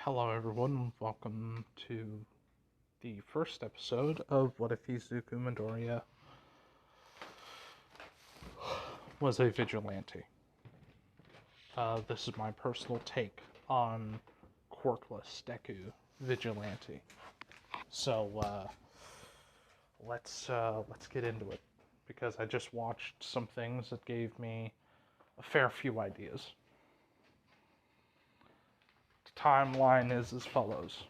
Hello, everyone. Welcome to the first episode of What If Izuku Midoriya Was a Vigilante. This is my personal take on quirkless deku vigilante. So let's get into it because I just watched some things that gave me a fair few ideas. The timeline is as follows.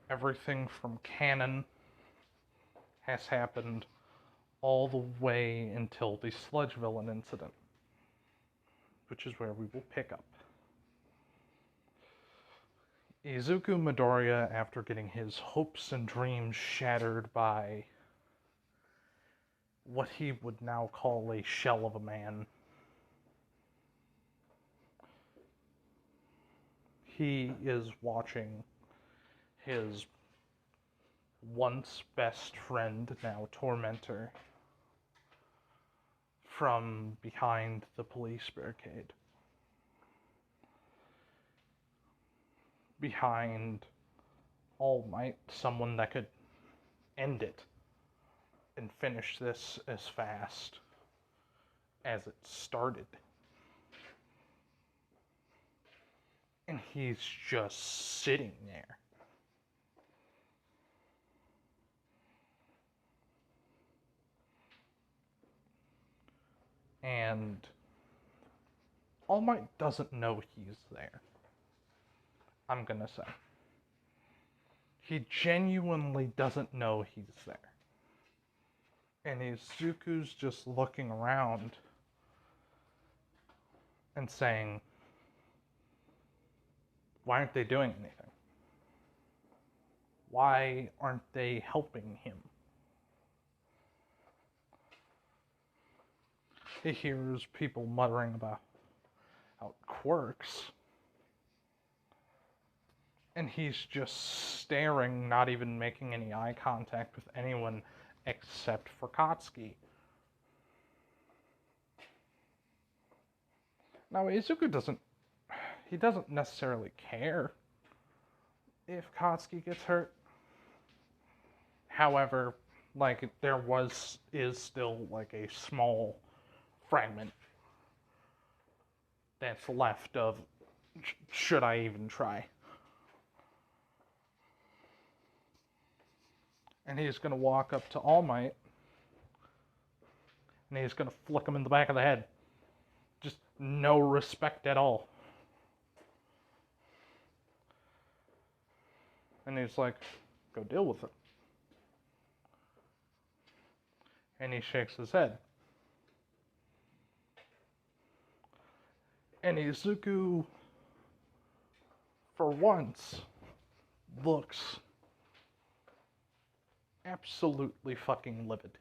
Everything from canon has happened all the way until the sludge villain incident, which is where we will pick up. Izuku Midoriya, after getting his hopes and dreams shattered by what he would now call a shell of a man, he is watching his once best friend, now tormentor, from behind the police barricade. Behind All Might, someone that could end it and finish this as fast as it started. And he's just sitting there. And All Might doesn't know he's there. I'm gonna say. He genuinely doesn't know he's there. And Izuku's just looking around and saying, why aren't they doing anything? Why aren't they helping him? He hears people muttering about quirks. And he's just staring, not even making any eye contact with anyone except for Katsuki. Now, Izuku doesn't necessarily care if Katsuki gets hurt. However, is still like a small fragment that's left of, should I even try? And he's going to walk up to All Might, and he's going to flick him in the back of the head. Just no respect at all. And he's like, go deal with it. And he shakes his head. And Izuku, for once, looks absolutely fucking livid.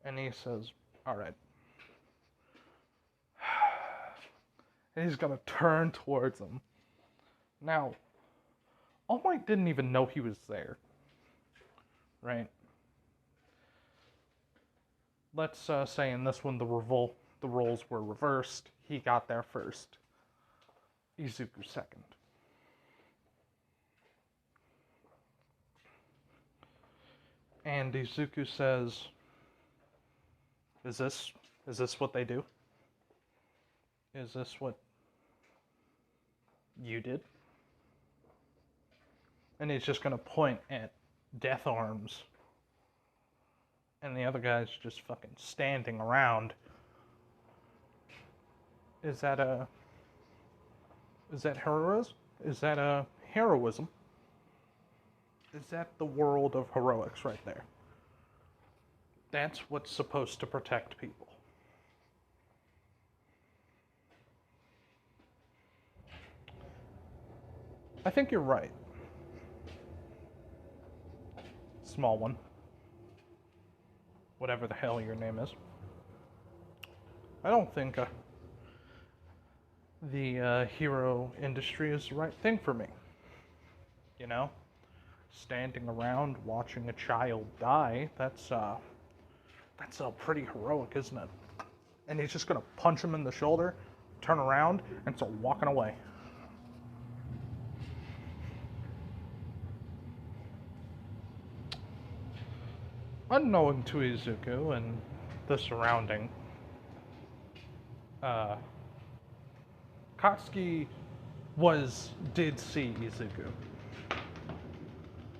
And he says, alright. And he's gonna turn towards him. Now, All Might didn't even know he was there. Right? Let's say in this one the roles were reversed. He got there first. Izuku second. And Izuku says, is this what they do? Is this what you did? And he's just gonna point at Death Arms. And the other guy's just fucking standing around. Is that heroism? Is that a heroism? Is that the world of heroics right there? That's what's supposed to protect people. I think you're right. Small one. Whatever the hell your name is. I don't think the hero industry is the right thing for me. You know? Standing around watching a child die, that's pretty heroic, isn't it? And he's just gonna punch him in the shoulder. turn around, and start walking away. Unknowing to Izuku and the surrounding, Katsuki did see Izuku.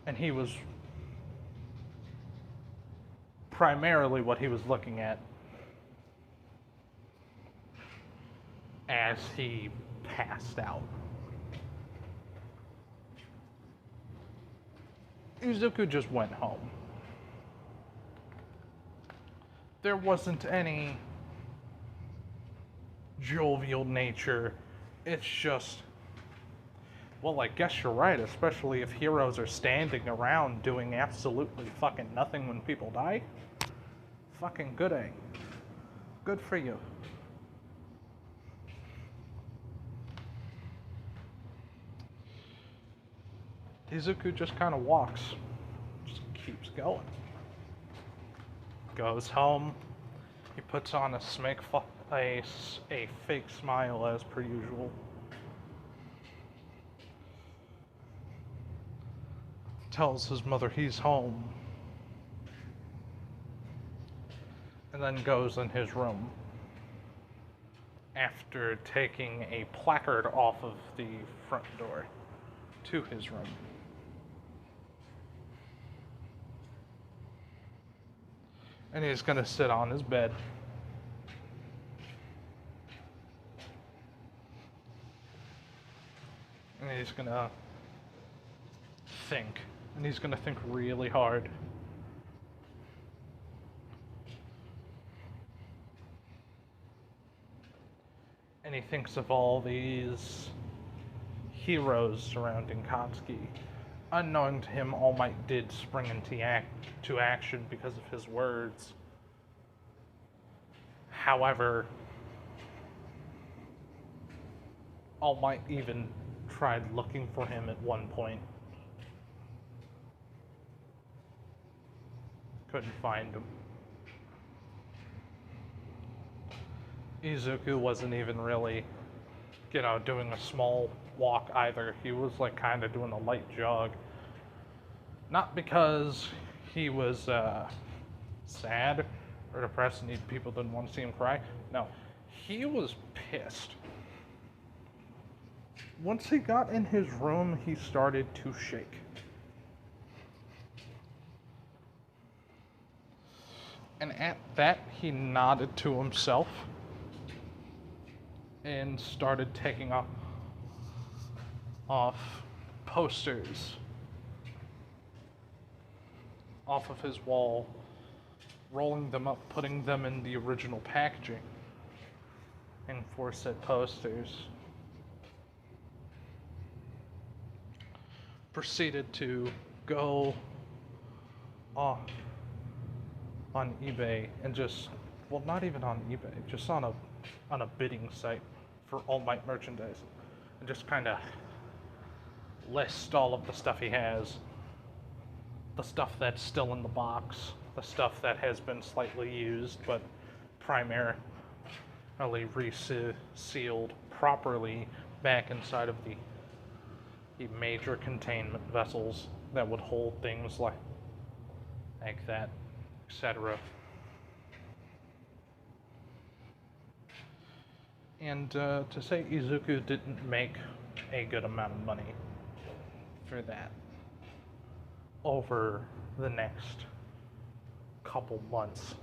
And he was primarily what he was looking at as he passed out. Izuku just went home. There wasn't any jovial nature. It's just, well, I guess you're right, especially if heroes are standing around doing absolutely fucking nothing when people die. Fucking good, eh? Good for you. Izuku just kind of walks, just keeps going. Goes home. He puts on a fake smile as per usual. Tells his mother he's home. And then goes in his room. After taking a placard off of the front door to his room. And he's going to sit on his bed. And he's going to think. And he's going to think really hard. And he thinks of all these heroes surrounding Katsuki. Unknowing to him, All Might did spring into action because of his words. However, All Might even tried looking for him at one point. Couldn't find him. Izuku wasn't even really, doing a small walk either. He was like kind of doing a light jog. Not because he was sad or depressed and people didn't want to see him cry. No, he was pissed. Once he got in his room, he started to shake. And at that, he nodded to himself and started taking off posters off of his wall, rolling them up, putting them in the original packaging, and 4-set posters. Proceeded to go on eBay and not even on eBay, just on a bidding site for All Might merchandise, and just kind of list all of the stuff he has, the stuff that's still in the box, the stuff that has been slightly used but primarily resealed properly back inside of the major containment vessels that would hold things like that, etc. And to say Izuku didn't make a good amount of money for that over the next couple months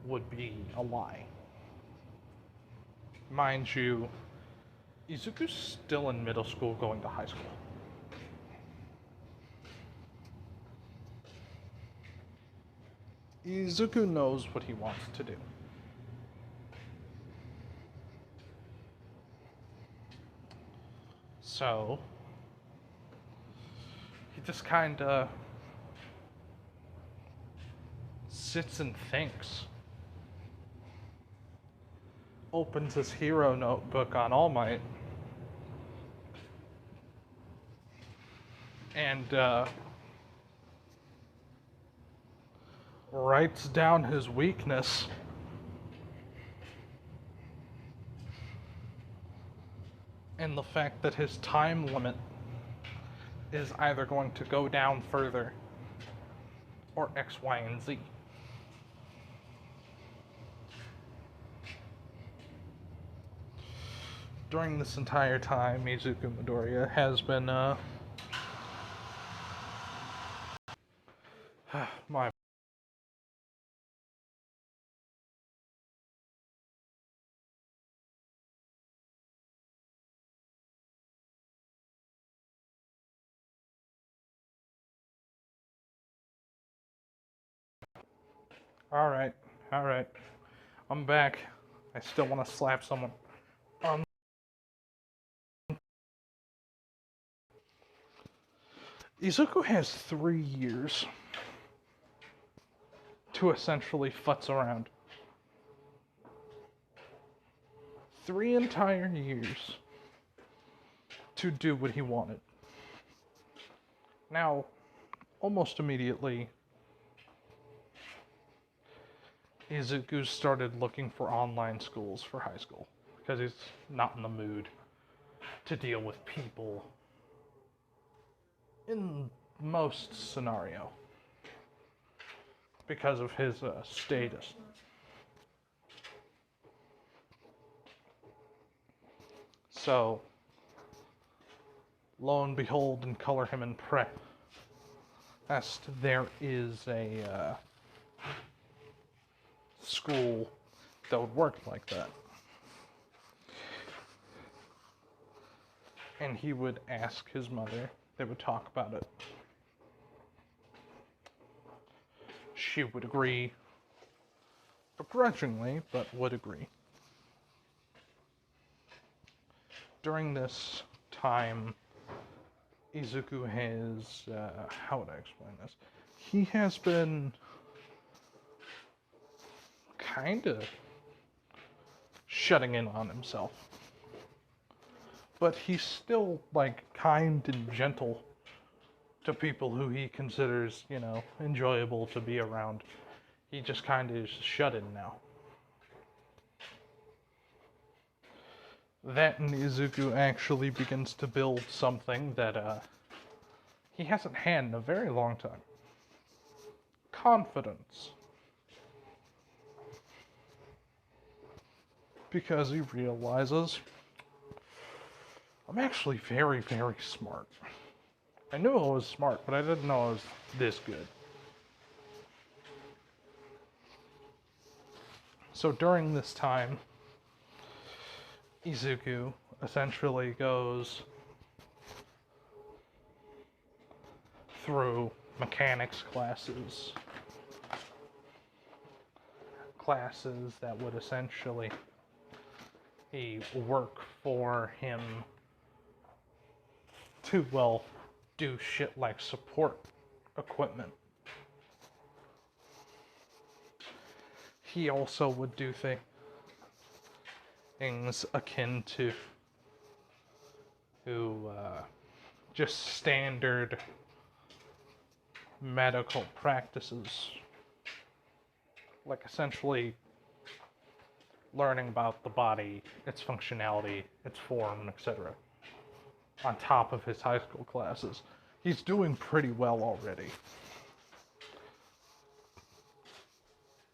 would be a lie. Mind you, Izuku's still in middle school going to high school. Izuku knows what he wants to do. So, he just kind of sits and thinks. Opens his hero notebook on All Might. And writes down his weakness. and the fact that his time limit is either going to go down further or X, Y, and Z. During this entire time, Izuku Midoriya has been, my. Alright, alright. I'm back. I still want to slap someone. Izuku has 3 years to essentially futz around. 3 entire years to do what he wanted. Now, almost immediately, Izuku started looking for online schools for high school because he's not in the mood to deal with people in most scenario because of his status. So, lo and behold, and color him impressed, there is a school that would work like that. And he would ask his mother, they would talk about it. She would agree, begrudgingly, but would agree. During this time, Izuku has, how would I explain this? He has been kind of shutting in on himself. But he's still, like, kind and gentle to people who he considers, enjoyable to be around. He just kind of is shut in now. That and Izuku actually begins to build something that he hasn't had in a very long time. Confidence. Because he realizes, I'm actually very, very smart. I knew I was smart, but I didn't know I was this good. So during this time, Izuku essentially goes through mechanics classes that would essentially work for him to, do shit like support equipment. He also would do things akin to just standard medical practices, like essentially learning about the body, its functionality, its form, etc., on top of his high school classes. He's doing pretty well already.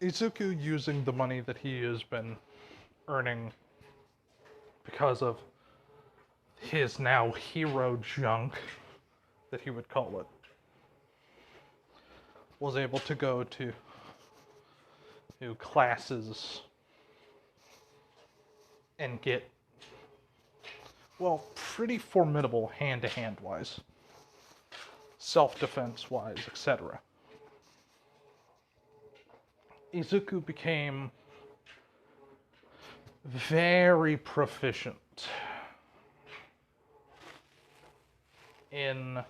Izuku, using the money that he has been earning because of his now hero junk, that he would call it, was able to go to classes and get, pretty formidable hand-to-hand wise, self-defense wise, etc. Izuku became very proficient in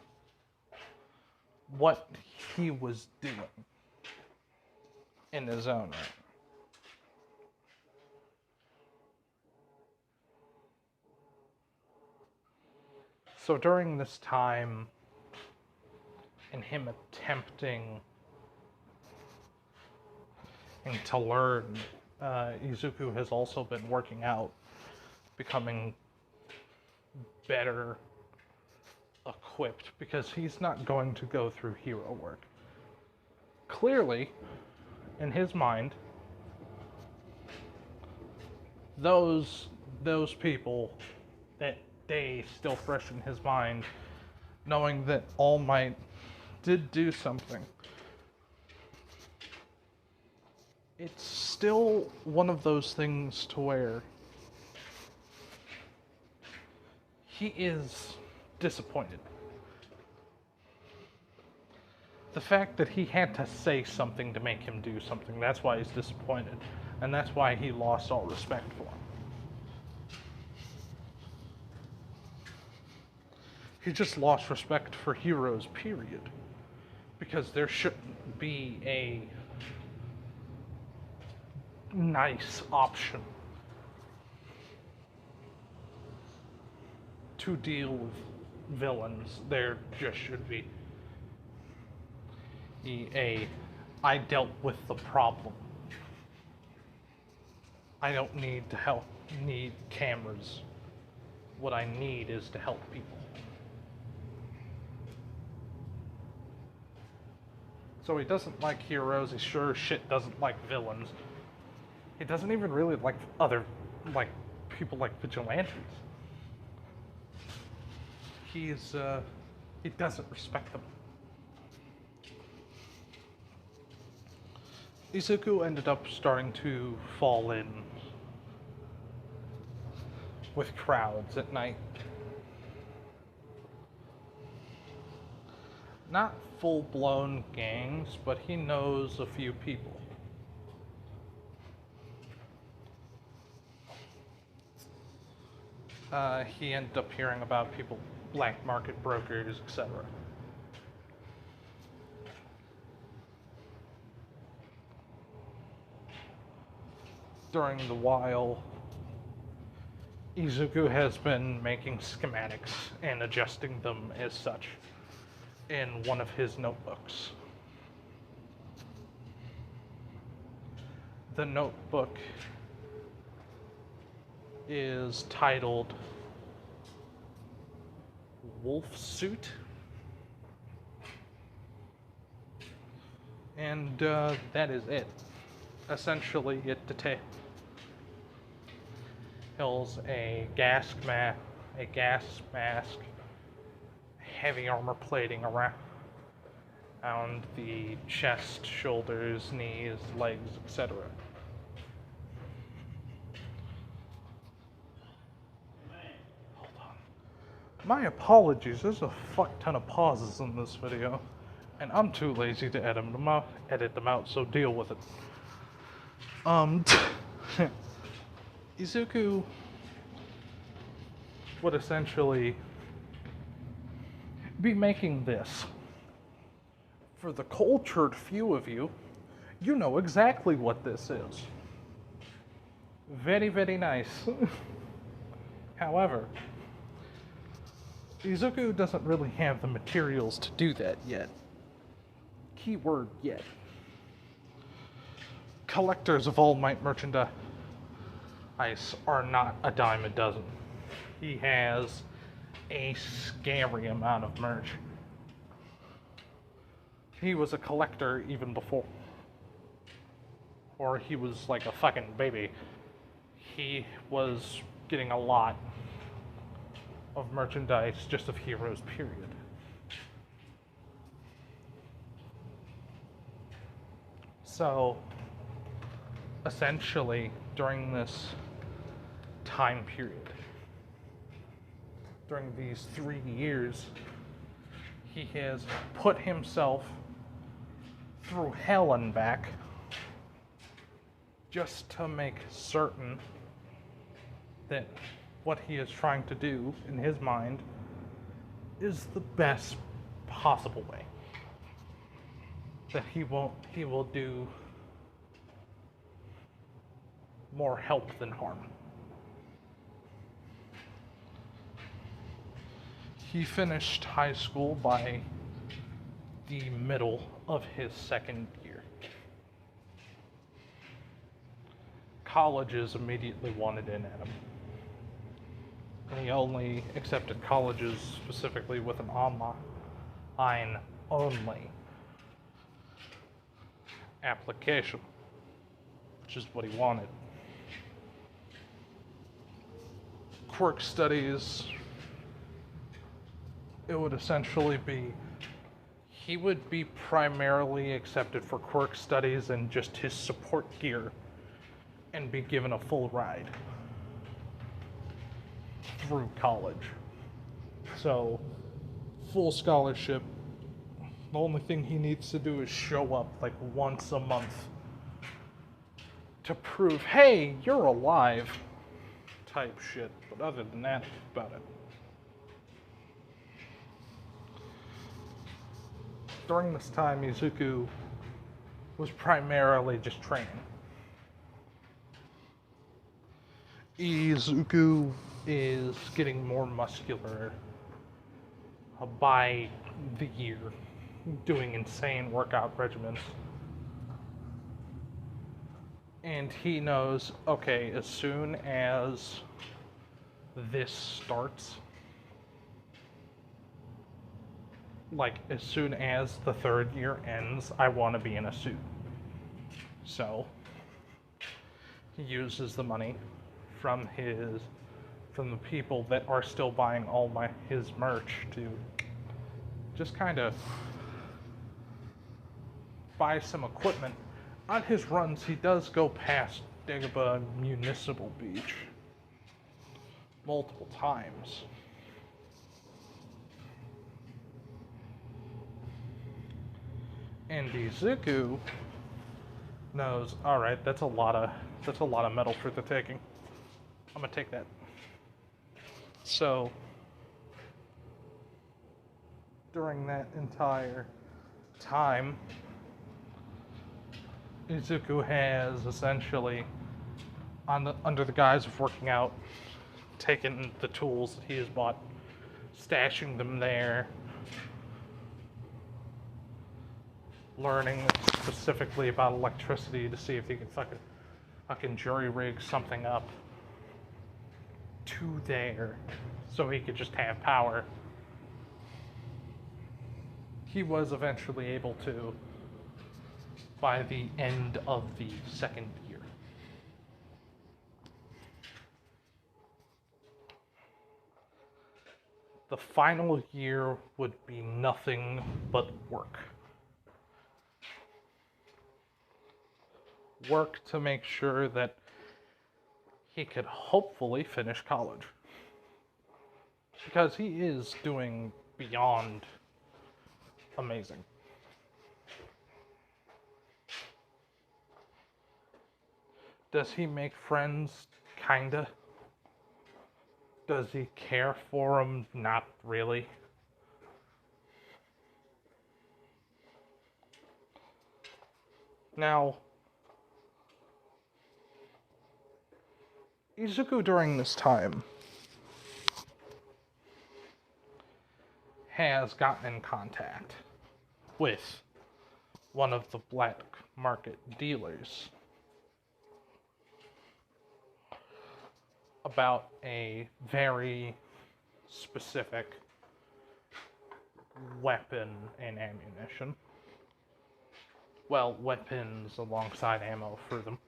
what he was doing in his own right. So during this time, in him attempting to learn, Izuku has also been working out, becoming better equipped because he's not going to go through hero work. Clearly, in his mind, those people, that day still fresh in his mind, knowing that All Might did do something, it's still one of those things to where he is disappointed. The fact that he had to say something to make him do something, that's why he's disappointed. And that's why he lost all respect for him. He just lost respect for heroes, period. Because there shouldn't be a nice option to deal with villains. There just should be I dealt with the problem. I don't need to need cameras. What I need is to help people. So he doesn't like heroes, he sure as shit doesn't like villains. He doesn't even really like people like vigilantes. He doesn't respect them. Izuku ended up starting to fall in with crowds at night. Not full-blown gangs, but he knows a few people. He ended up hearing about people, black market brokers, etc. During the while, Izuku has been making schematics and adjusting them as such in one of his notebooks. The notebook is titled Wolf Suit, and that is it. Essentially, it details a gas mask, heavy armor plating around the chest, shoulders, knees, legs, etc. Hold on. My apologies, there's a fuck ton of pauses in this video, and I'm too lazy to edit them out, so deal with it. Izuku would essentially be making this. For the cultured few of you, you know exactly what this is. Very, very nice. However, Izuku doesn't really have the materials to do that yet. Keyword yet. Collectors of All Might merchandise are not a dime a dozen. He has a scary amount of merch. He was a collector even before, or he was like a fucking baby. He was getting a lot of merchandise just of heroes, period. So, essentially, during this time period, during these 3 years, he has put himself through hell and back just to make certain that what he is trying to do in his mind is the best possible way. That he will do more help than harm. He finished high school by the middle of his second year. Colleges immediately wanted in at him. And he only accepted colleges specifically with an online only application, which is what he wanted. Quirk studies, it would essentially be, he would be primarily accepted for quirk studies and just his support gear and be given a full ride through college. So, full scholarship. The only thing he needs to do is show up like once a month to prove, hey, you're alive, type shit. But other than that, about it. During this time, Izuku was primarily just training. Izuku is getting more muscular by the year, doing insane workout regimens. And he knows, okay, as soon as this starts, like as soon as the third year ends, I want to be in a suit. So he uses the money from the people that are still buying all his merch to just kind of buy some equipment. On his runs, he does go past Dagobah Municipal Beach multiple times. And Izuku knows, all right, that's a lot of metal for the taking. I'm gonna take that. So during that entire time, Izuku has essentially, under the guise of working out, taken the tools that he has bought, stashing them there, learning specifically about electricity to see if he can fucking jury rig something up to there so he could just have power. He was eventually able to by the end of the second year. The final year would be nothing but work. Work to make sure that he could hopefully finish college. Because he is doing beyond amazing. Does he make friends? Kinda. Does he care for them? Not really. Now, Izuku during this time has gotten in contact with one of the black market dealers about a very specific weapon and ammunition. Well, weapons alongside ammo for them.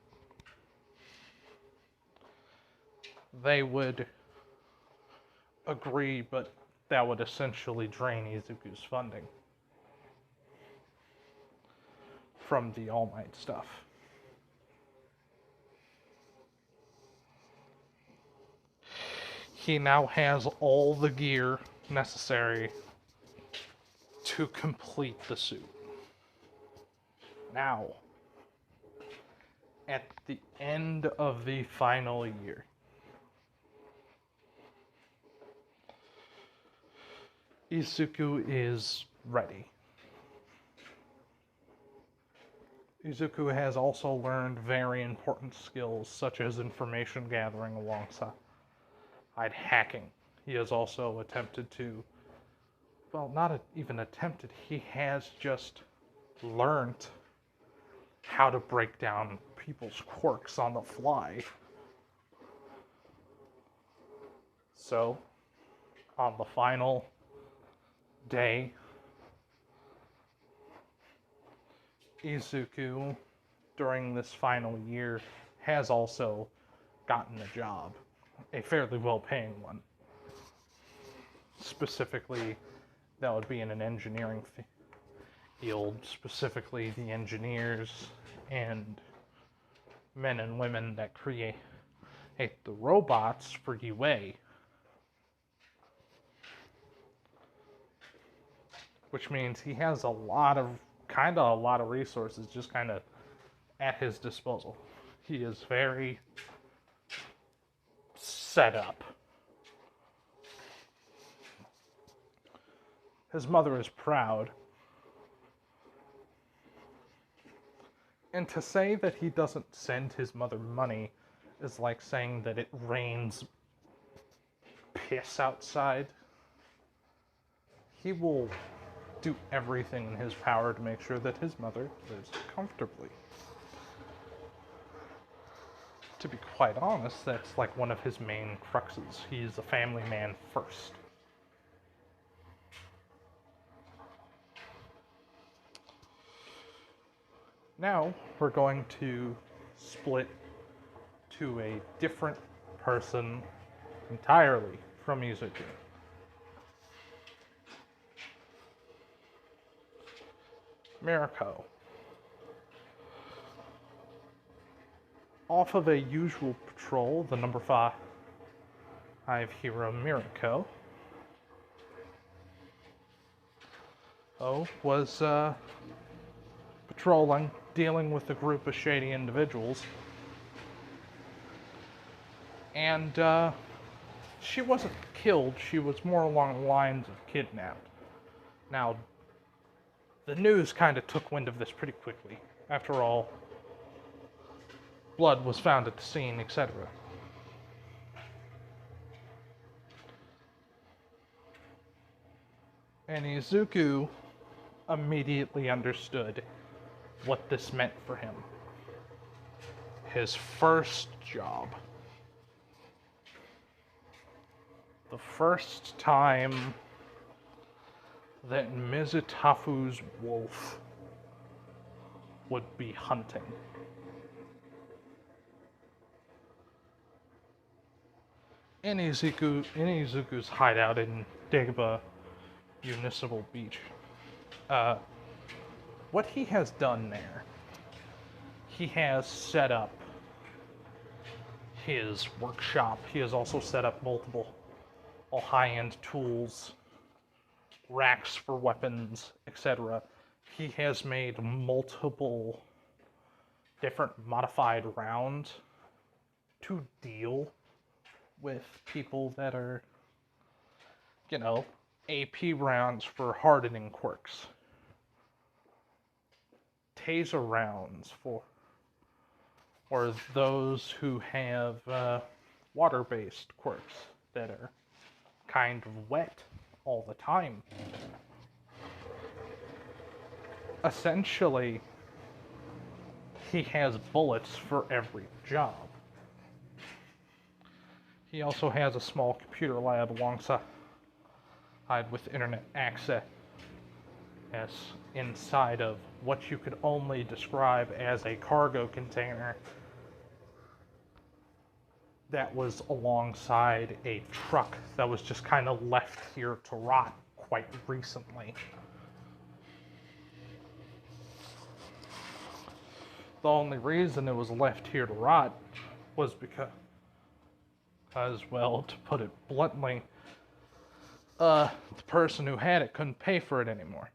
They would agree, but that would essentially drain Izuku's funding from the All Might stuff. He now has all the gear necessary to complete the suit. Now, at the end of the final year, Izuku is ready. Izuku has also learned very important skills such as information gathering alongside hacking. He has also attempted to, well, not even attempted, he has just learned how to break down people's quirks on the fly. So, on the final day, Izuku, during this final year, has also gotten a job, a fairly well-paying one. Specifically, that would be in an engineering field, specifically the engineers and men and women that create the robots for UA. Which means he has a lot of resources just kind of at his disposal. He is very set up. His mother is proud. And to say that he doesn't send his mother money is like saying that it rains piss outside. He will do everything in his power to make sure that his mother lives comfortably. To be quite honest, that's like one of his main cruxes. He's a family man first. Now we're going to split to a different person entirely from Izuku. Mirako. Off of a usual patrol, the number 5 hero Mirako was patrolling, dealing with a group of shady individuals, and she wasn't killed, she was more along the lines of kidnapped. Now, the news kind of took wind of this pretty quickly. After all, blood was found at the scene, etc. And Izuku immediately understood what this meant for him. His first job. The first time that Mizutafu's wolf would be hunting. In Izuku's hideout in Dagobah Municipal Beach. What he has done there, he has set up his workshop. He has also set up multiple high-end tools, racks for weapons, etc. He has made multiple different modified rounds to deal with people that are, AP rounds for hardening quirks. Taser rounds for those who have water-based quirks that are kind of wet all the time. Essentially, he has bullets for every job. He also has a small computer lab alongside with internet access inside of what you could only describe as a cargo container that was alongside a truck that was just kind of left here to rot quite recently. The only reason it was left here to rot was because, well, to put it bluntly, the person who had it couldn't pay for it anymore.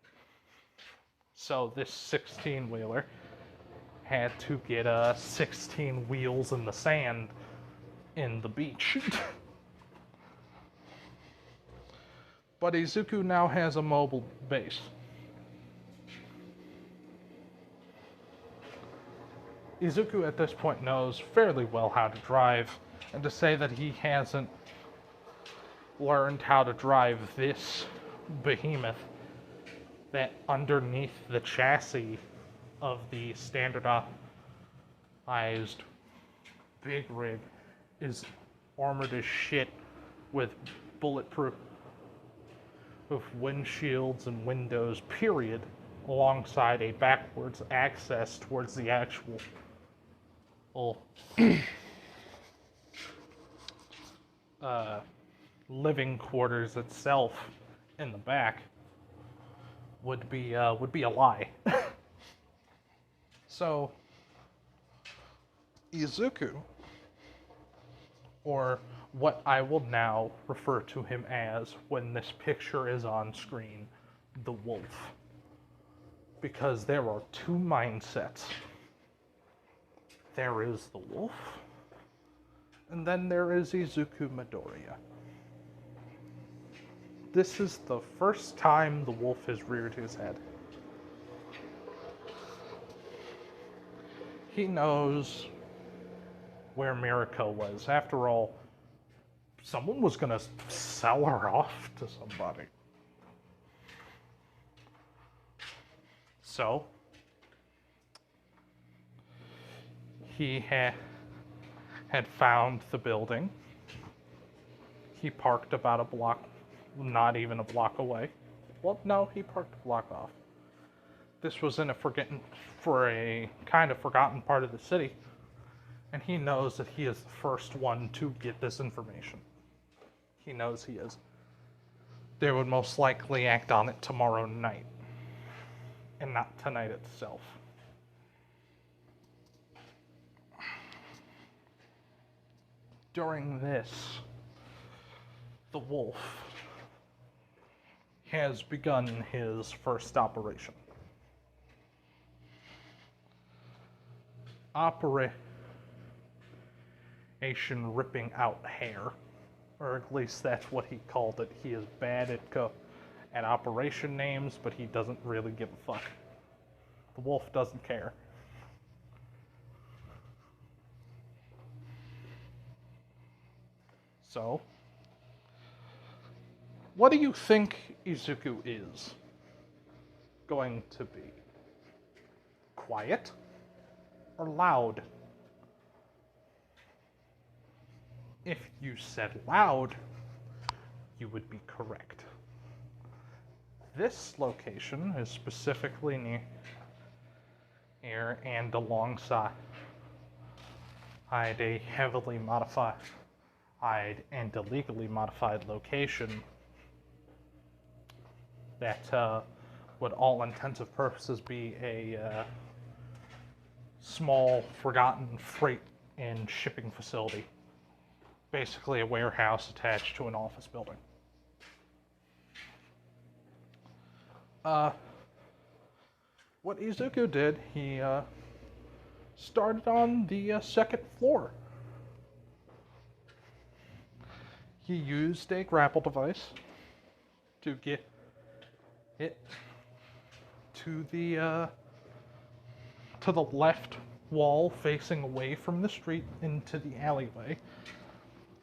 So this 16-wheeler had to get 16 wheels in the sand in the beach. But Izuku now has a mobile base. Izuku at this point knows fairly well how to drive, and to say that he hasn't learned how to drive this behemoth that underneath the chassis of the standardized big rig is armored as shit with bulletproof with windshields and windows, period, alongside a backwards access towards the actual uh, living quarters itself in the back would be a lie. So Izuku, or what I will now refer to him as when this picture is on screen, the wolf. Because there are two mindsets. There is the wolf, and then there is Izuku Midoriya. This is the first time the wolf has reared his head. He knows where Mirako was. After all, someone was going to sell her off to somebody. So, he had found the building. He parked about a block, not even a block away. Well, no, he parked a block off. This was in a kind of forgotten part of the city, and he knows that he is the first one to get this information. He knows he is. They would most likely act on it tomorrow night, and not tonight itself. During this, the wolf has begun his first operation. Operation Ripping Out Hair, or at least that's what he called it. He is bad at operation names, but he doesn't really give a fuck. The wolf doesn't care. So, what do you think Izuku is going to be? Quiet or loud? If you said loud, you would be correct. This location is specifically near and alongside a heavily modified and illegally modified location that would all intents and purposes be a small, forgotten freight and shipping facility. Basically a warehouse attached to an office building. What Izuku did, he started on the second floor. He used a grapple device to get it to the left wall facing away from the street into the alleyway,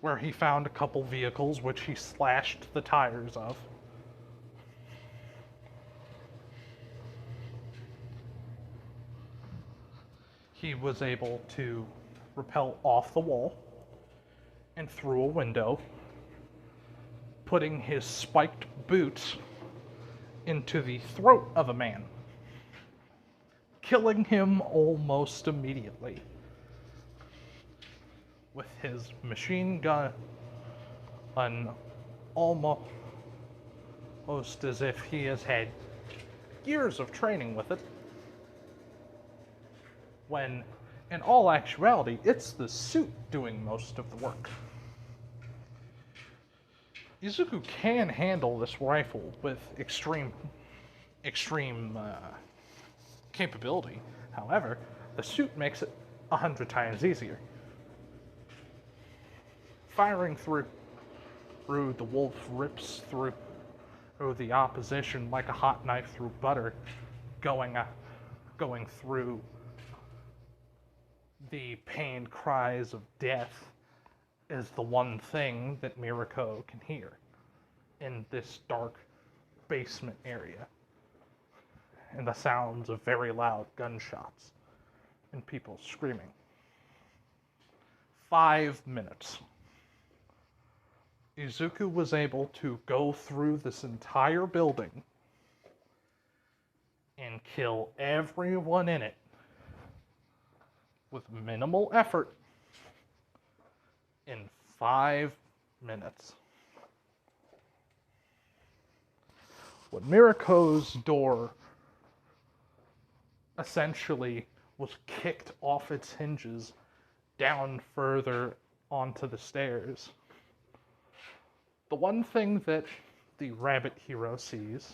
where he found a couple vehicles which he slashed the tires of. He was able to rappel off the wall and through a window, putting his spiked boots into the throat of a man, killing him almost immediately with his machine gun, almost as if he has had years of training with it, when in all actuality it's the suit doing most of the work. Izuku can handle this rifle with extreme capability. However, the suit makes it 100 times easier. Firing through, the wolf rips through the opposition like a hot knife through butter, going through the pained cries of death is the one thing that Mirako can hear in this dark basement area. And the sounds of very loud gunshots and people screaming. 5 minutes. Izuku was able to go through this entire building and kill everyone in it with minimal effort in 5 minutes. When Miriko's door essentially was kicked off its hinges down further onto the stairs, the one thing that the rabbit hero sees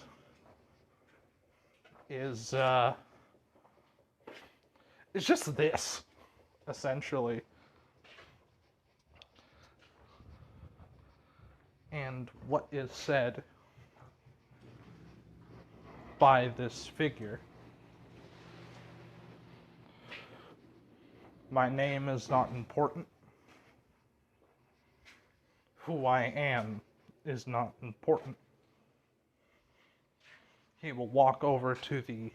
is just this, essentially. And what is said by this figure: my name is not important. Who I am is not important. He will walk over to the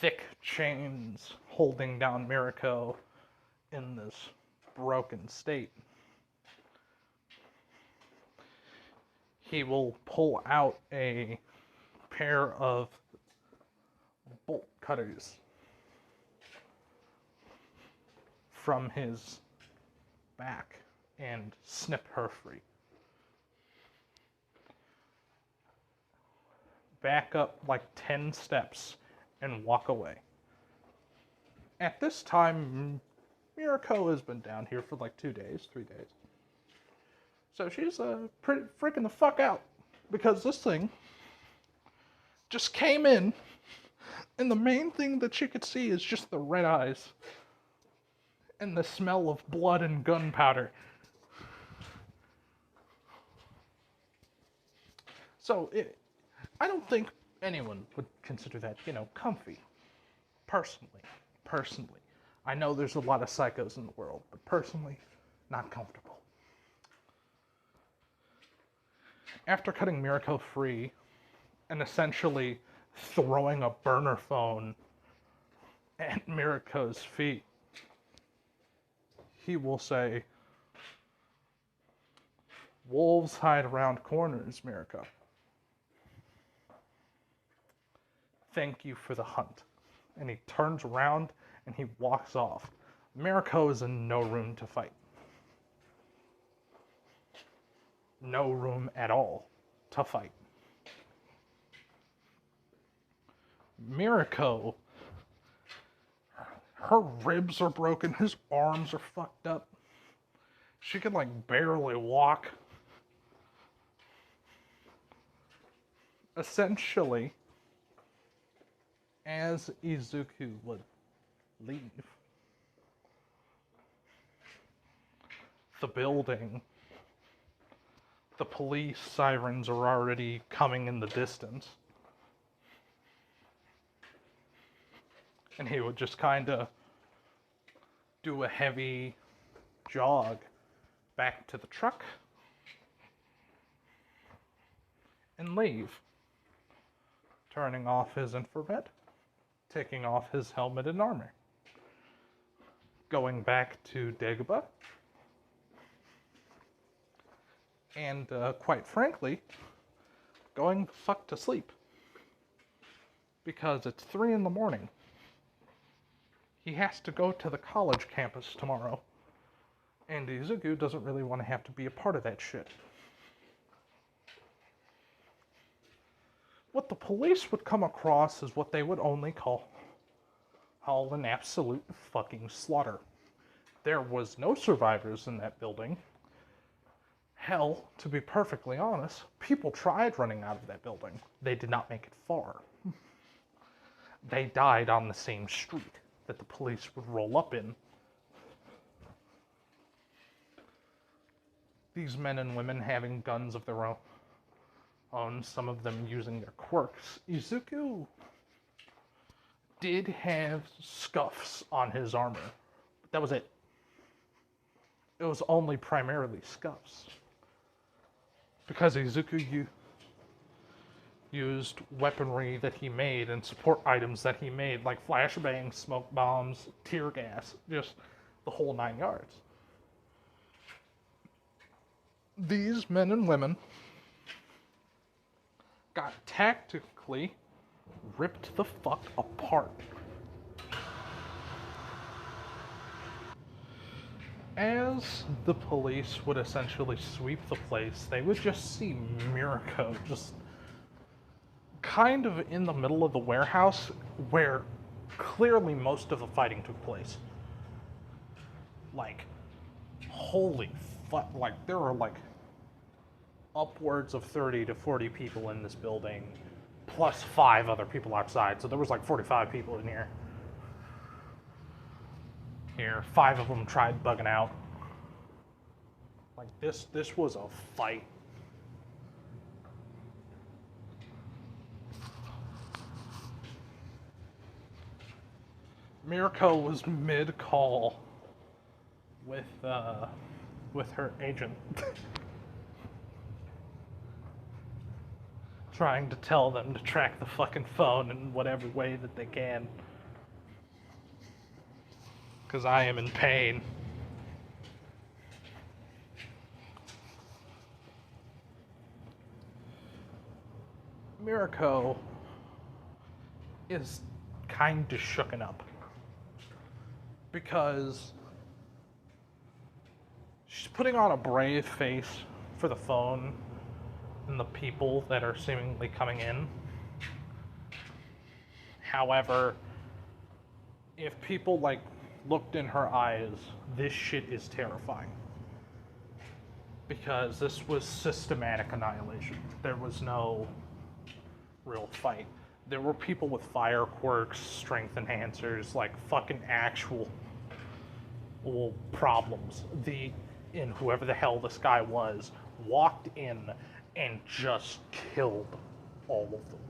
thick chains holding down Miriko in this broken state. He will pull out a pair of bolt cutters from his back and snip her free. Back up like 10 steps and walk away. At this time, Miriko has been down here for like 2 days, 3 days. So she's pretty freaking the fuck out, because this thing just came in, and the main thing that she could see is just the red eyes and the smell of blood and gunpowder. So I don't think anyone would consider that, comfy. Personally. I know there's a lot of psychos in the world, but personally, not comfortable. After cutting Miriko free and essentially throwing a burner phone at Miriko's feet, he will say, "Wolves hide around corners, Miriko. Thank you for the hunt." And he turns around and he walks off. Miriko is in no room to fight. No room at all to fight. Miriko, her ribs are broken, his arms are fucked up. She can barely walk. Essentially, as Izuku would leave the building, the police sirens are already coming in the distance. And he would just kind of do a heavy jog back to the truck and leave, turning off his infrared, taking off his helmet and armor, going back to Dagobah, and quite frankly, going the fuck to sleep. Because it's 3 a.m. He has to go to the college campus tomorrow, and Izuku doesn't really want to have to be a part of that shit. What the police would come across is what they would only call an absolute fucking slaughter. There was no survivors in that building. Hell, to be perfectly honest, people tried running out of that building. They did not make it far. They died on the same street that the police would roll up in. These men and women having guns of their own, some of them using their quirks. Izuku did have scuffs on his armor, but that was it. It was only primarily scuffs. Because Izuku used weaponry that he made and support items that he made, like flashbangs, smoke bombs, tear gas, just the whole 9 yards. these men and women got tactically ripped the fuck apart. As the police would essentially sweep the place, they would just see Mirko just kind of in the middle of the warehouse where clearly most of the fighting took place. Like, holy fuck, like, there were like upwards of 30 to 40 people in this building, plus 5 other people outside, so there was like 45 people in here. 5 of them tried bugging out. Like, this was a fight. Mirko was mid-call with her agent, trying to tell them to track the fucking phone in whatever way that they can. Because I am in pain. Mirko is kind of shooken up. Because she's putting on a brave face for the phone and the people that are seemingly coming in. However, if people like looked in her eyes, this shit is terrifying. Because this was systematic annihilation. There was no real fight. There were people with fire quirks, strength enhancers, like fucking actual problems. And whoever the hell this guy was walked in and just killed all of them.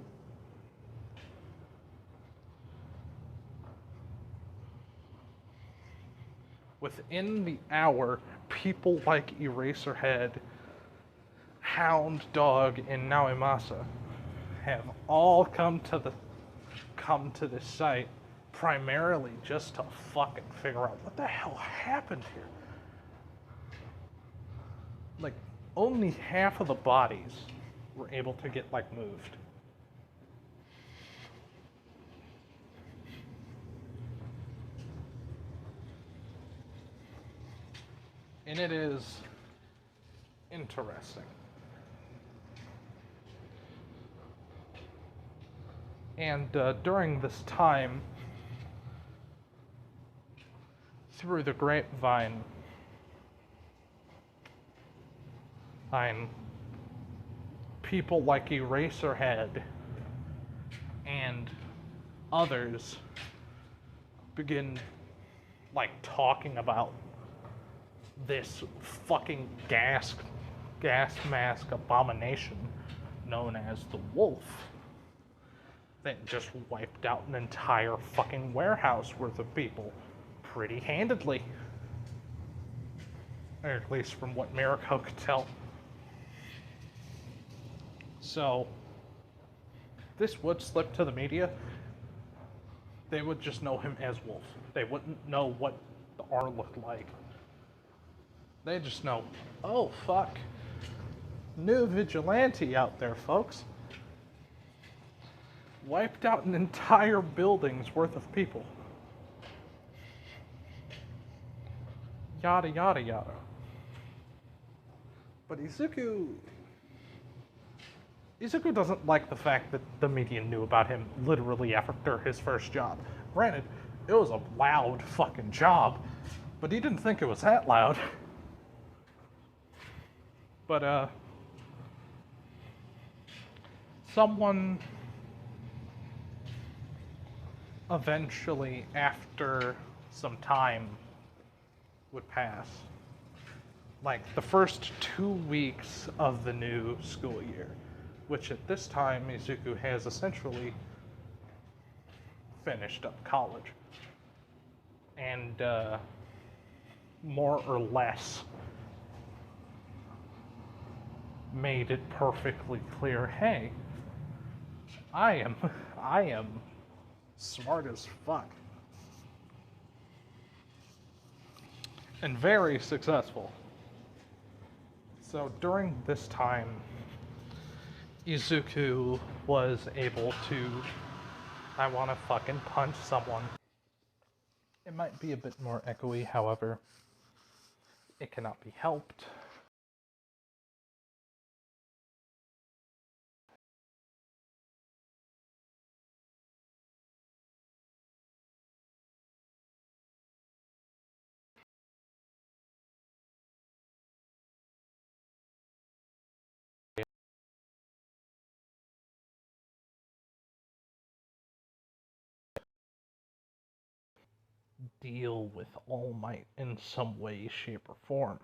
Within the hour, people like Eraserhead, Hound Dog, and Naoimasa have all come to this site primarily just to fucking figure out what the hell happened here. Like, only half of the bodies were able to get like moved. And it is interesting. And during this time, through the grapevine, people like Eraserhead and others begin like talking about this fucking gas mask abomination known as the Wolf that just wiped out an entire fucking warehouse worth of people pretty handedly. Or at least from what Mirko could tell. So, this would slip to the media. They would just know him as Wolf. They wouldn't know what the R looked like. They just know, oh fuck, new vigilante out there, folks. Wiped out an entire building's worth of people. Yada yada yada. But Izuku doesn't like the fact that the media knew about him literally after his first job. Granted, it was a loud fucking job, but he didn't think it was that loud. But, someone eventually, after some time would pass, like the first 2 weeks of the new school year, which at this time Izuku has essentially finished up college, and more or less made it perfectly clear, hey, I am smart as fuck. And very successful. So during this time, Izuku was able to, I want to fucking punch someone. It might be a bit more echoey, however, it cannot be helped. Deal with All Might in some way, shape, or form.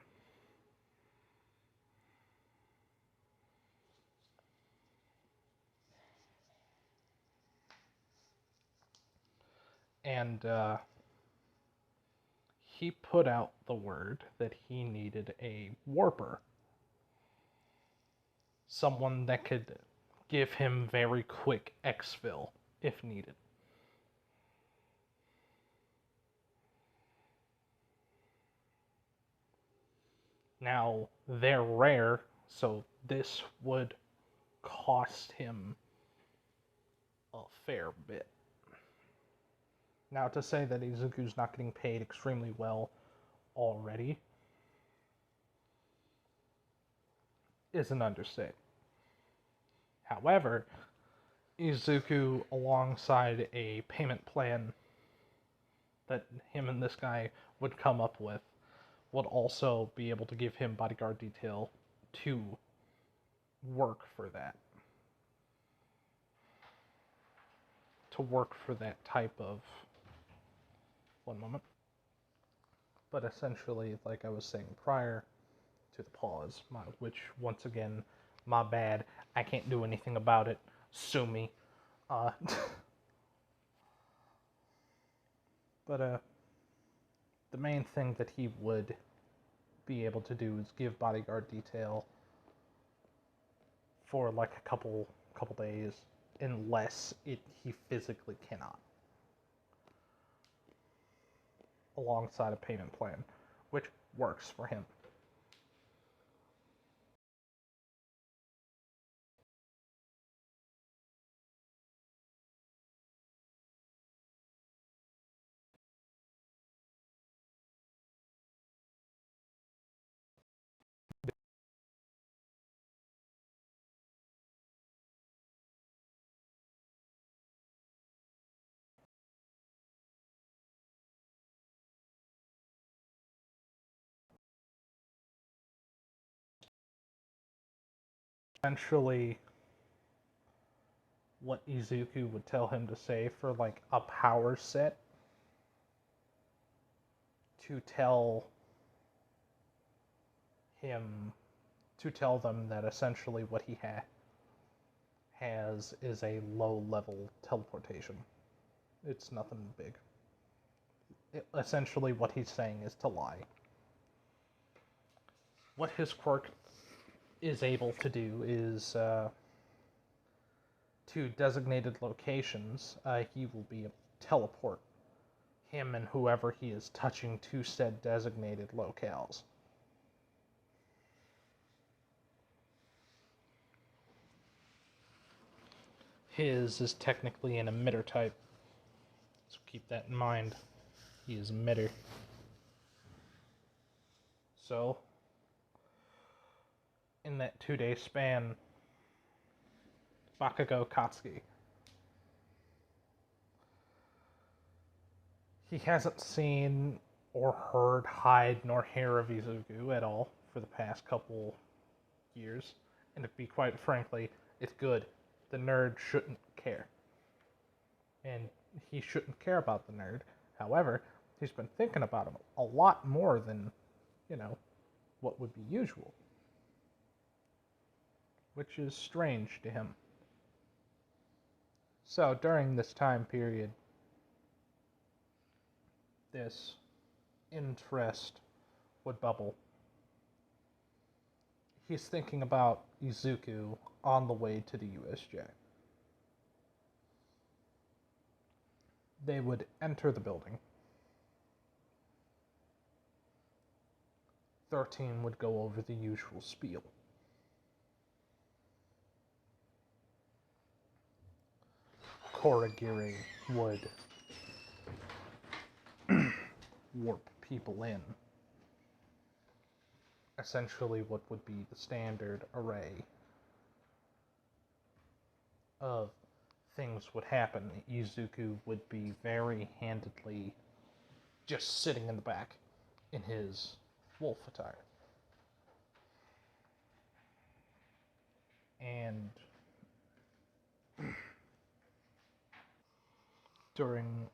And he put out the word that he needed a warper. Someone that could give him very quick exfil if needed. Now, they're rare, so this would cost him a fair bit. Now, to say that Izuku's not getting paid extremely well already is an understatement. However, Izuku, alongside a payment plan that him and this guy would come up with, would also be able to give him bodyguard detail to work for that. To work for that type of... One moment. But essentially, like I was saying prior to the pause, which, once again, my bad. I can't do anything about it. Sue me. But the main thing that he would be able to do is give bodyguard detail for like a couple days, unless he physically cannot, alongside a payment plan, which works for him. Essentially, what Izuku would tell him to say for like a power set, to tell him, to tell them that essentially what he has is a low level teleportation. It's nothing big. Essentially what he's saying is to lie. What his quirk is able to do is to designated locations, he will be able to teleport him and whoever he is touching to said designated locales. His is technically an emitter type, so keep that in mind. He is emitter. So, in that 2-day span, Bakugo Katsuki, he hasn't seen or heard hide nor hair of Izuku at all for the past couple years. And to be quite frankly, it's good. The nerd shouldn't care. And he shouldn't care about the nerd. However, he's been thinking about him a lot more than, what would be usual. Which is strange to him. So during this time period, this interest would bubble. He's thinking about Izuku on the way to the USJ. They would enter the building. 13 would go over the usual spiel. Korigiri would warp people in. Essentially what would be the standard array of things would happen. Izuku would be very handedly just sitting in the back in his wolf attire. And during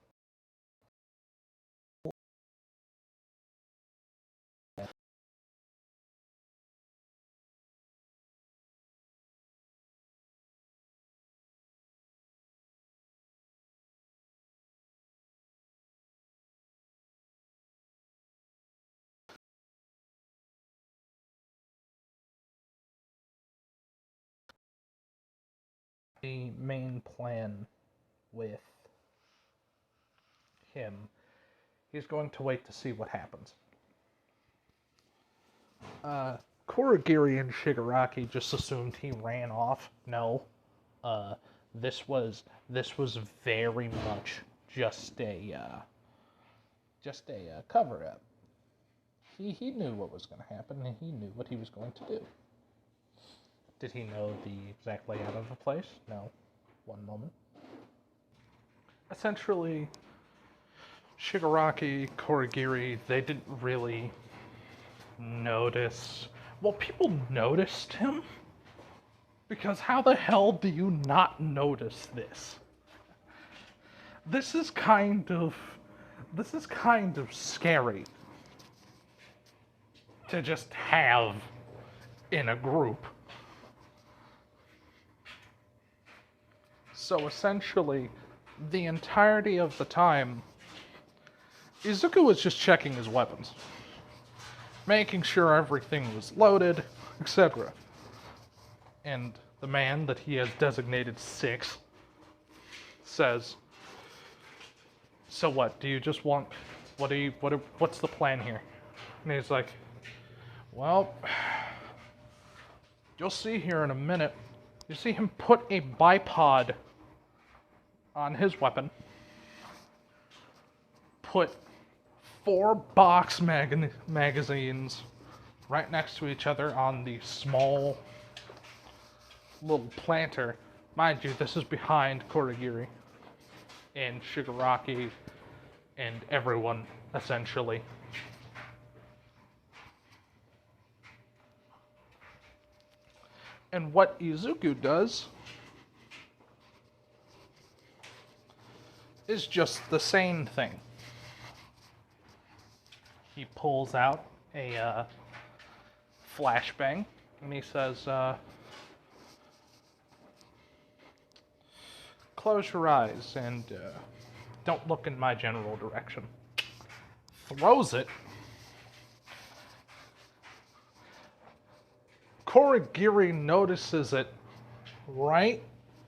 the main plan with him, he's going to wait to see what happens. Korigiri and Shigaraki just assumed he ran off. No. This was very much just a cover-up. He knew what was going to happen, and he knew what he was going to do. Did he know the exact layout of the place? No. One moment. Essentially, Shigaraki, Korigiri, they didn't really notice. Well, people noticed him, because how the hell do you not notice this? This is kind of scary to just have in a group. So essentially, the entirety of the time, Izuku was just checking his weapons, making sure everything was loaded, etc. And the man that he has designated 6 says, "So what? Do you just want? What's the plan here?" And he's like, "Well, you'll see here in a minute." You see him put a bipod on his weapon, put 4 box magazines right next to each other on the small little planter. Mind you, this is behind Korigiri and Shigaraki and everyone, essentially. And what Izuku does is just the same thing. He pulls out a flashbang and he says, "Close your eyes and don't look in my general direction." Throws it. Korigiri notices it right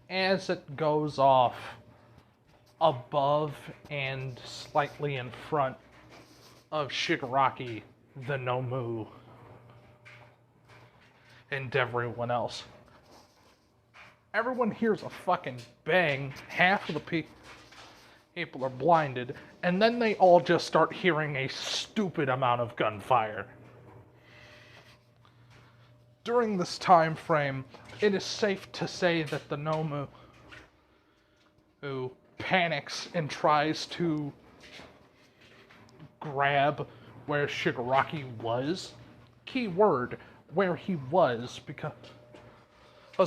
as it goes off above and slightly in front of Shigaraki, the Nomu, and everyone else. Everyone hears a fucking bang, half of the people are blinded, and then they all just start hearing a stupid amount of gunfire. During this time frame, it is safe to say that the Nomu, who panics and tries to grab where Shigaraki was, key word, where he was, because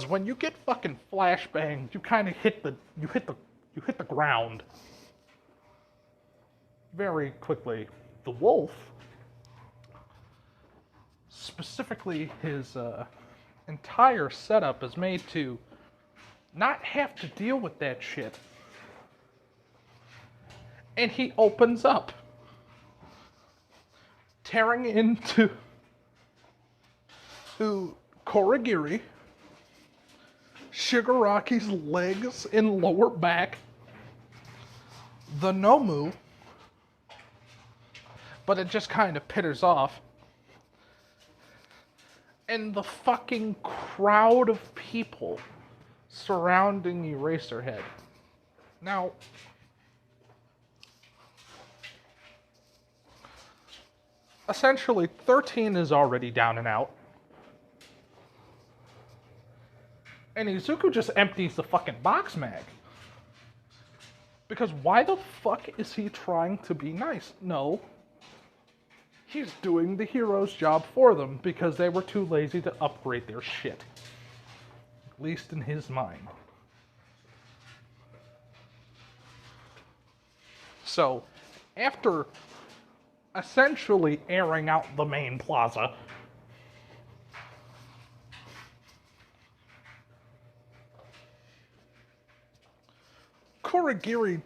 when you get fucking flashbanged, you kind of hit the ground very quickly. The wolf, specifically his entire setup, is made to not have to deal with that shit. And he opens up, tearing into Korigiri, Shigaraki's legs and lower back, the Nomu, but it just kind of pitters off. And the fucking crowd of people surrounding Eraserhead. Now, essentially, 13 is already down and out. And Izuku just empties the fucking box mag. Because why the fuck is he trying to be nice? No. He's doing the hero's job for them because they were too lazy to upgrade their shit. At least in his mind. So, after essentially airing out the main plaza, Kurogiri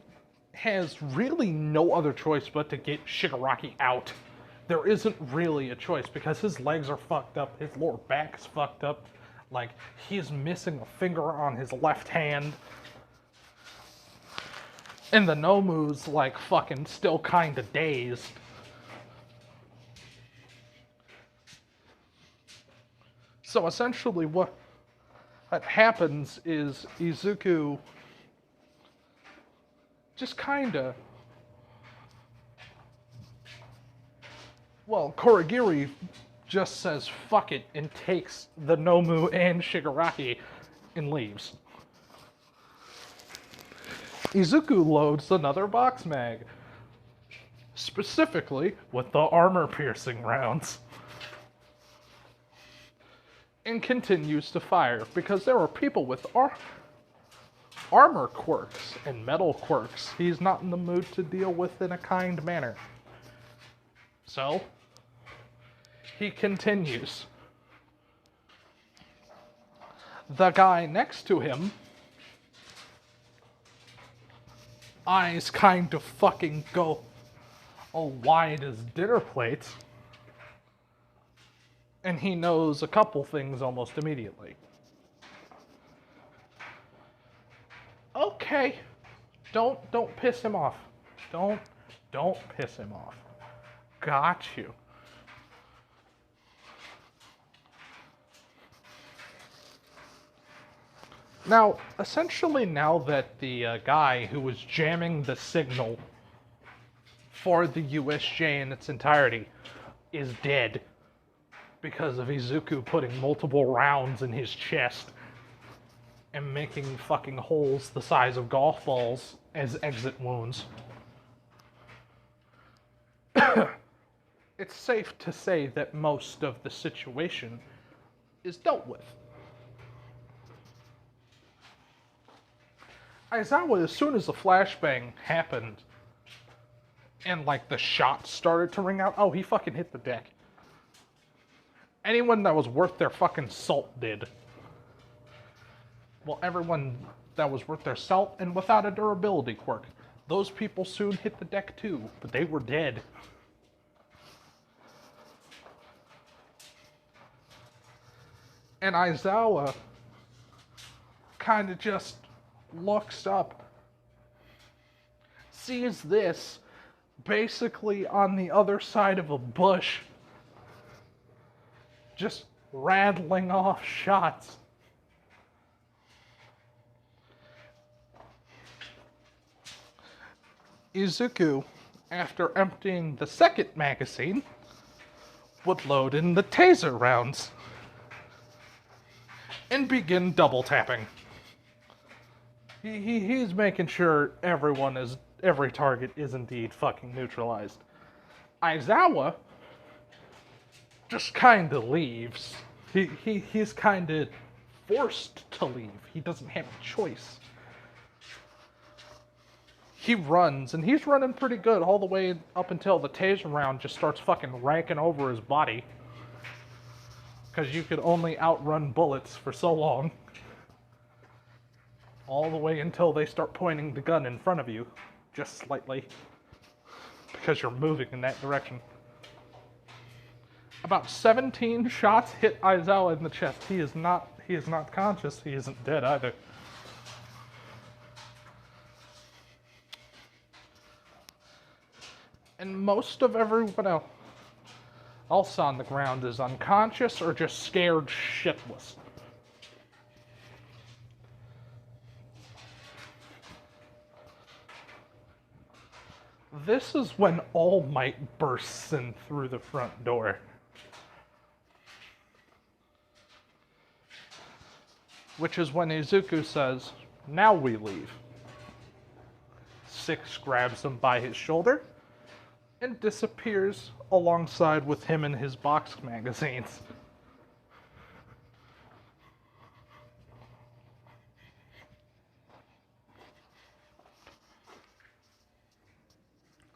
has really no other choice but to get Shigaraki out. There isn't really a choice because his legs are fucked up, his lower back is fucked up, like he's missing a finger on his left hand. And the Nomu's like fucking still kinda dazed. So essentially what happens is Izuku just kinda... Well, Kurogiri just says fuck it and takes the Nomu and Shigaraki and leaves. Izuku loads another box mag, specifically with the armor-piercing rounds, and continues to fire because there are people with armor quirks and metal quirks he's not in the mood to deal with in a kind manner. So, he continues. The guy next to him, eyes kind of fucking go wide as dinner plates, and he knows a couple things almost immediately. Okay, don't piss him off. Don't piss him off. Got you. Now, essentially now that the guy who was jamming the signal for the USJ in its entirety is dead because of Izuku putting multiple rounds in his chest and making fucking holes the size of golf balls as exit wounds. It's safe to say that most of the situation is dealt with. Aizawa, as soon as the flashbang happened and like the shots started to ring out, oh, he fucking hit the deck. Anyone that was worth their fucking salt did. Well, everyone that was worth their salt and without a durability quirk. Those people soon hit the deck too, but they were dead. And Aizawa kind of just looks up, sees this basically on the other side of a bush, just rattling off shots. Izuku, after emptying the second magazine, would load in the taser rounds and begin double tapping. He's making sure every target is indeed fucking neutralized. Aizawa just kinda leaves. He's kinda forced to leave. He doesn't have a choice. He runs, and he's running pretty good all the way up until the taser round just starts fucking ranking over his body. Because you could only outrun bullets for so long. All the way until they start pointing the gun in front of you, just slightly. Because you're moving in that direction. About 17 shots hit Aizawa in the chest. He is not conscious. He isn't dead either. And most of everyone else, else on the ground is unconscious or just scared shitless. This is when All Might bursts in through the front door. Which is when Izuku says, "Now we leave." Six grabs him by his shoulder and disappears alongside with him and his box magazines.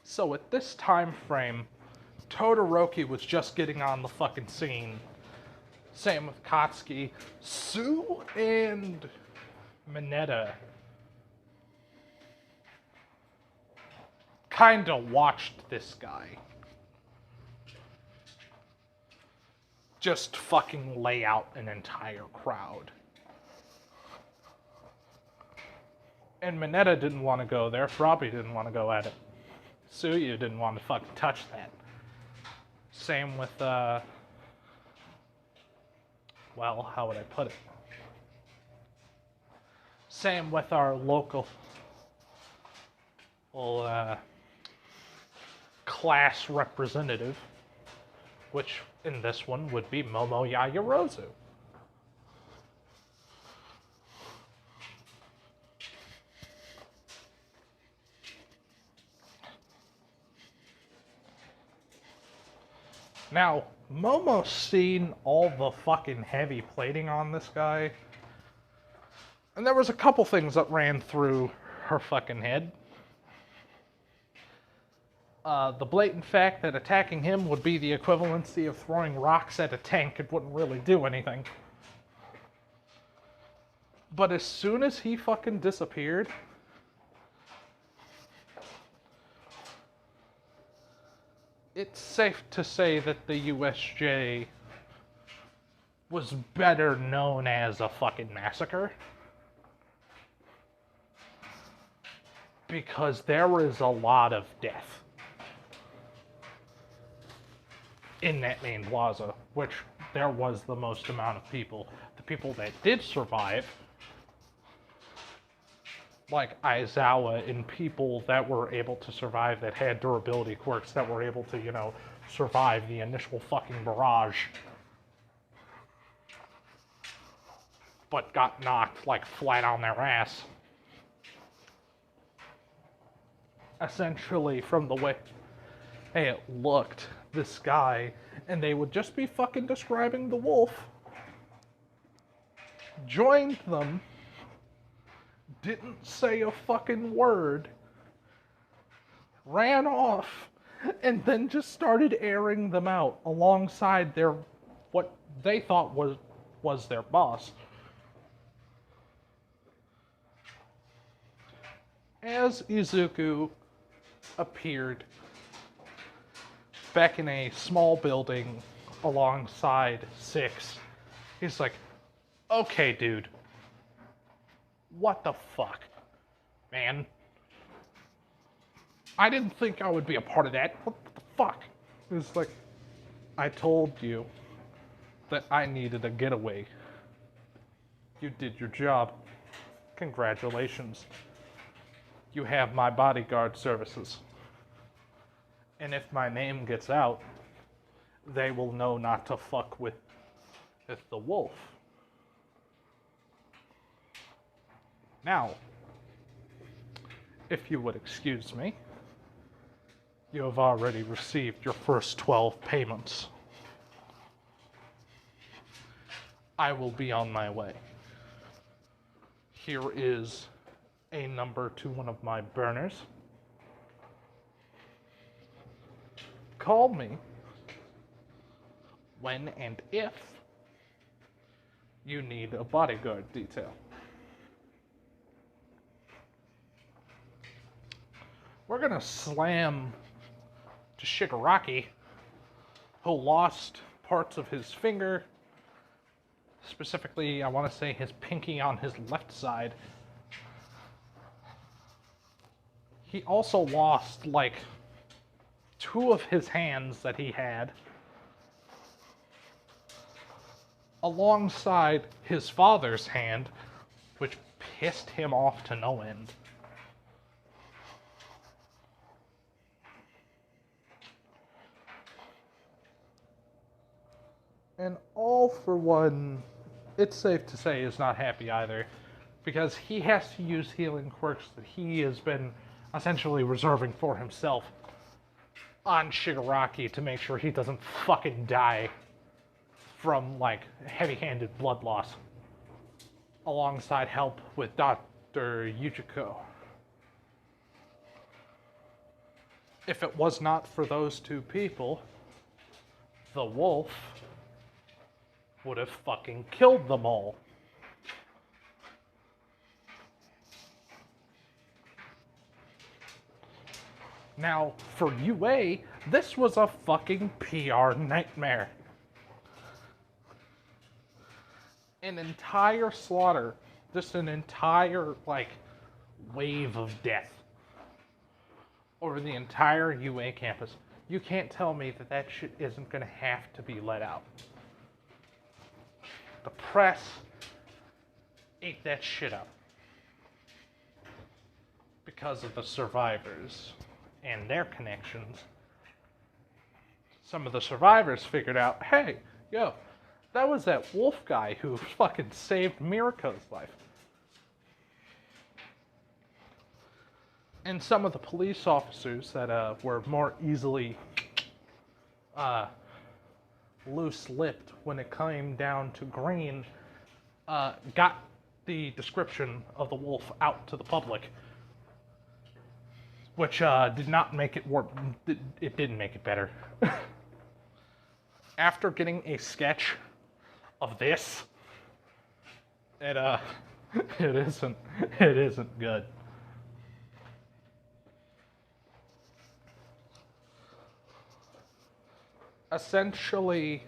So at this time frame, Todoroki was just getting on the fucking scene. Same with Katsuki. Sue and Mineta kinda watched this guy just fucking lay out an entire crowd. And Mineta didn't want to go there. Froppy didn't want to go at it. Suyu didn't want to fucking touch that. Same with, well, how would I put it? Same with our local class representative, which in this one would be Momo Yaoyorozu. Now, Momo's seen all the fucking heavy plating on this guy, and there was a couple things that ran through her fucking head. The blatant fact that attacking him would be the equivalency of throwing rocks at a tank. It wouldn't really do anything. But as soon as he fucking disappeared, it's safe to say that the USJ was better known as a fucking massacre. Because there was a lot of death in that main plaza, which there was the most amount of people. The people that did survive, like Aizawa, and people that were able to survive that had durability quirks that were able to, you know, survive the initial fucking barrage, but got knocked like flat on their ass. Essentially, from the way it looked, this guy, and they would just be fucking describing the wolf, joined them, didn't say a fucking word, ran off, and then just started airing them out alongside their, what they thought was their boss. As Izuku appeared back in a small building alongside Six, he's like, "Okay, dude. What the fuck? Man. I didn't think I would be a part of that. What the fuck?" It's like, "I told you that I needed a getaway. You did your job. Congratulations. You have my bodyguard services. And if my name gets out, they will know not to fuck with the wolf." Now, if you would excuse me, you have already received your first 12 payments. I will be on my way. Here is a number to one of my burners. Call me when and if you need a bodyguard detail. We're gonna slam to Shigaraki, who lost parts of his finger. Specifically, I want to say his pinky on his left side. He also lost, like, 2 of his hands that he had, alongside his father's hand, which pissed him off to no end. And All for One, it's safe to say, is not happy either, because he has to use healing quirks that he has been essentially reserving for himself on Shigaraki to make sure he doesn't fucking die from, like, heavy-handed blood loss, alongside help with Dr. Yujiko. If it was not for those two people, the wolf would have fucking killed them all. Now, for UA, this was a fucking PR nightmare. An entire slaughter, just an entire, like, wave of death over the entire UA campus. You can't tell me that that shit isn't gonna have to be let out. The press ate that shit up because of the survivors and their connections. Some of the survivors figured out, hey, yo, that was that wolf guy who fucking saved Miriko's life. And some of the police officers that were more easily loose-lipped when it came down to Green got the description of the wolf out to the public, which did not make it work. It didn't make it better. After getting a sketch of this, it isn't good. Essentially,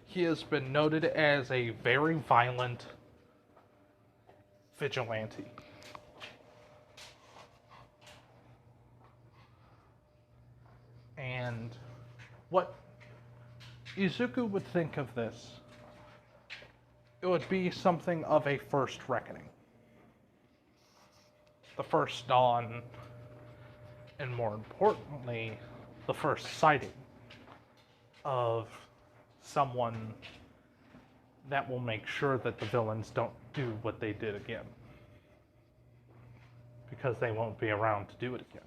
he has been noted as a very violent vigilante. And what Izuku would think of this, it would be something of a first reckoning. The first dawn, and more importantly, the first sighting of someone that will make sure that the villains don't do what they did again. Because they won't be around to do it again.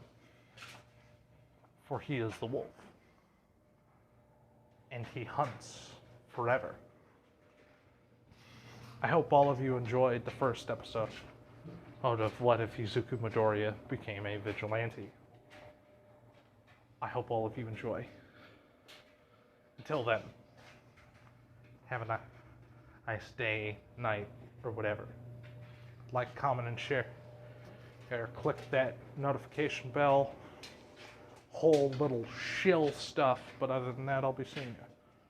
For he is the wolf. And he hunts forever. I hope all of you enjoyed the first episode of What If Izuku Midoriya Became a Vigilante. I hope all of you enjoy. Until then, have a nice day, night, or whatever. Like, comment, and share. Or click that notification bell. Whole little shill stuff, but other than that, I'll be seeing you.